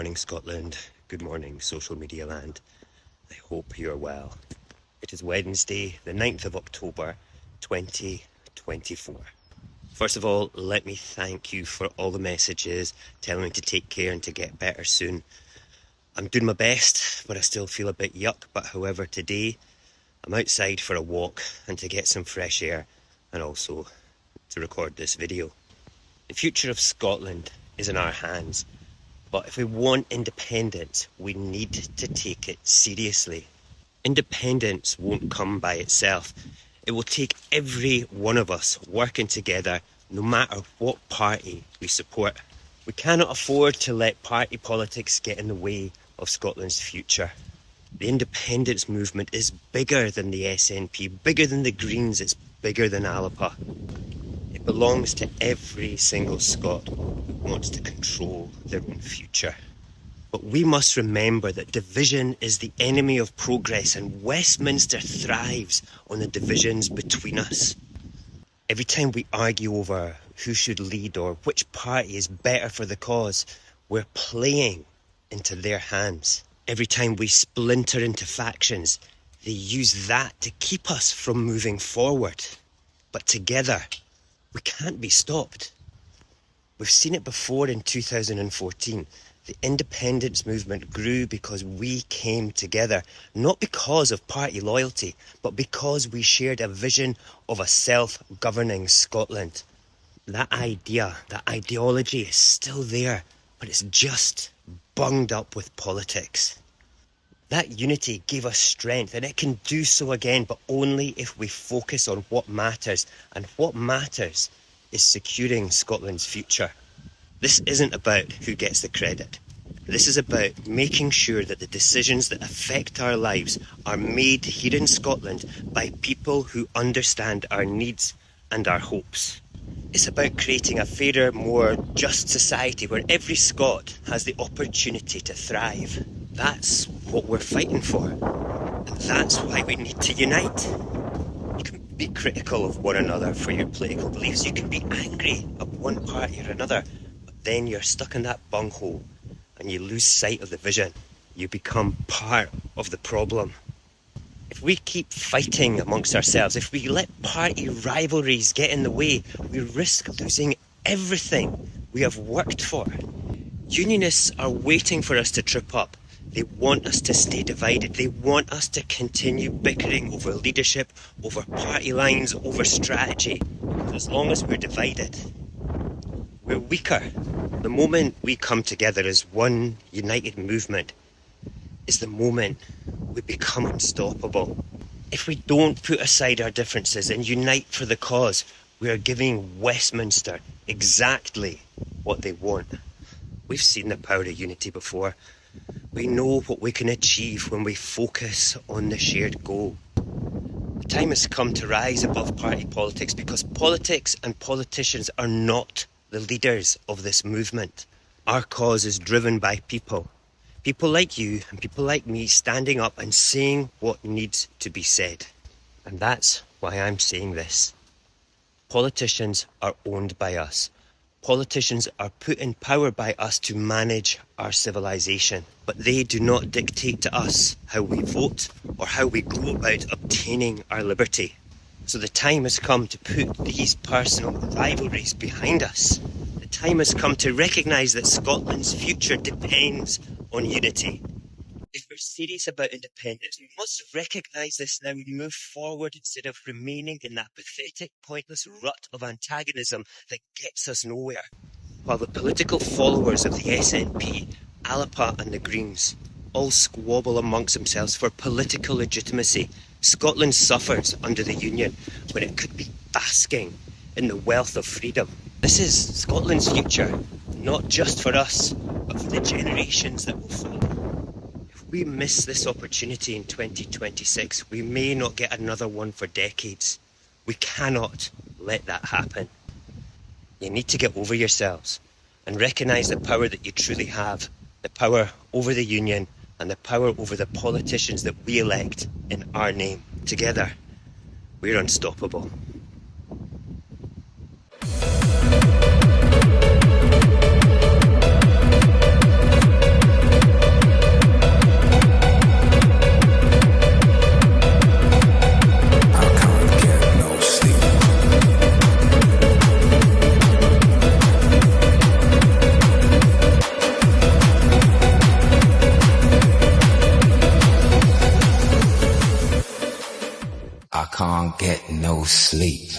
morning, Scotland. Good morning, social media land. I hope you're well. It is Wednesday, the 9th of October, 2024. First of all, let me thank you for all the messages telling me to take care and to get better soon. I'm doing my best, but I still feel a bit yuck. But however, today I'm outside for a walk and to get some fresh air and also to record this video. The future of Scotland is in our hands. But if we want independence, we need to take it seriously. Independence won't come by itself. It will take every one of us working together, no matter what party we support. We cannot afford to let party politics get in the way of Scotland's future. The independence movement is bigger than the SNP, bigger than the Greens, it's bigger than Alba. It belongs to every single Scot who wants to control their own future. But we must remember that division is the enemy of progress, and Westminster thrives on the divisions between us. Every time we argue over who should lead or which party is better for the cause, we're playing into their hands. Every time we splinter into factions, they use that to keep us from moving forward. But together, we can't be stopped. We've seen it before in 2014. The independence movement grew because we came together, not because of party loyalty, but because we shared a vision of a self-governing Scotland. That idea, that ideology is still there, but it's just bunged up with politics. That unity gave us strength, and it can do so again, but only if we focus on what matters, and what matters is securing Scotland's future. This isn't about who gets the credit. This is about making sure that the decisions that affect our lives are made here in Scotland by people who understand our needs and our hopes. It's about creating a fairer, more just society where every Scot has the opportunity to thrive. That's what we're fighting for, and that's why we need to unite. You can be critical of one another for your political beliefs, you can be angry at one party or another, but then you're stuck in that bunghole and you lose sight of the vision. You become part of the problem. If we keep fighting amongst ourselves, if we let party rivalries get in the way, we risk losing everything we have worked for. Unionists are waiting for us to trip up. They want us to stay divided. They want us to continue bickering over leadership, over party lines, over strategy. Because as long as we're divided, we're weaker. The moment we come together as one united movement is the moment we become unstoppable. If we don't put aside our differences and unite for the cause, we are giving Westminster exactly what they want. We've seen the power of unity before. We know what we can achieve when we focus on the shared goal. The time has come to rise above party politics, because politics and politicians are not the leaders of this movement. Our cause is driven by people. People like you and people like me standing up and saying what needs to be said. And that's why I'm saying this. Politicians are owned by us. Politicians are put in power by us to manage our civilization, but they do not dictate to us how we vote or how we go about obtaining our liberty. So the time has come to put these personal rivalries behind us. The time has come to recognise that Scotland's future depends on unity. If we're serious about independence, we must recognise this now and move forward instead of remaining in that pathetic, pointless rut of antagonism that gets us nowhere. While the political followers of the SNP, Alba and the Greens all squabble amongst themselves for political legitimacy, Scotland suffers under the Union when it could be basking in the wealth of freedom. This is Scotland's future, not just for us, but for the generations that will follow. We miss this opportunity in 2026, we may not get another one for decades. We cannot let that happen. You need to get over yourselves and recognise the power that you truly have, the power over the union and the power over the politicians that we elect in our name. Together, we're unstoppable. can't get no sleep.